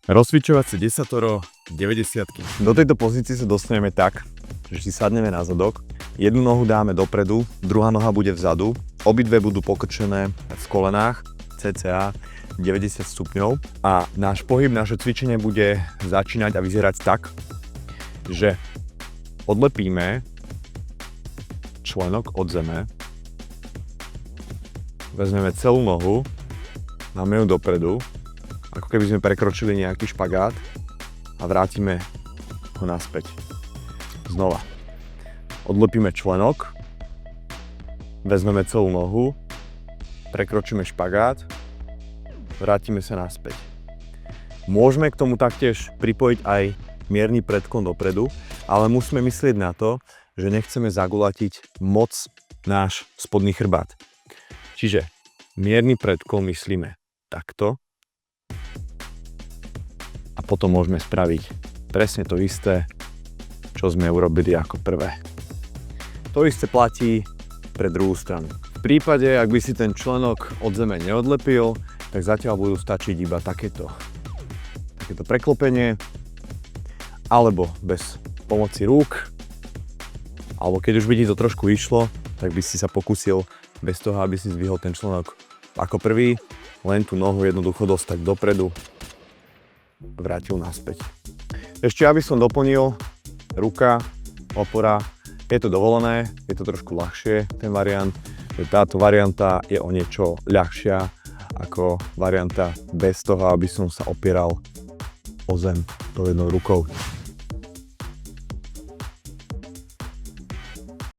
Rozcvičovacie desatoro 90. Do tejto pozície sa dostaneme tak, že si sadneme na zadok, jednu nohu dáme dopredu, druhá noha bude vzadu, obidve budú pokrčené v kolenách, cca 90 stupňov a náš pohyb, naše cvičenie bude začínať a vyzerať tak, že odlepíme členok od zeme, vezmeme celú nohu, dáme ju dopredu, ako keby sme prekročili nejaký špagát a vrátime ho naspäť. Znova. Odlepíme členok, vezmeme celú nohu, prekročíme špagát, vrátime sa naspäť. Môžeme k tomu taktiež pripojiť aj mierny predklon dopredu, ale musíme myslieť na to, že nechceme zagulatiť moc náš spodný chrbát. Čiže mierny predklon myslíme takto a potom môžeme spraviť presne to isté, čo sme urobili ako prvé. To isté platí pre druhú stranu. V prípade, ak by si ten členok od zeme neodlepil, tak zatiaľ budú stačiť iba takéto preklopenie, alebo bez pomoci rúk, alebo keď už by ti to trošku išlo, tak by si sa pokúsil bez toho, aby si zdvihol ten členok ako prvý, len tú nohu jednoducho dostať dopredu, vrátil naspäť. Ešte aby som doplnil, ruka, opora, je to dovolené, je to trošku ľahšie, ten variant. Táto varianta je o niečo ľahšia ako varianta bez toho, aby som sa opieral o zem tou jednou rukou.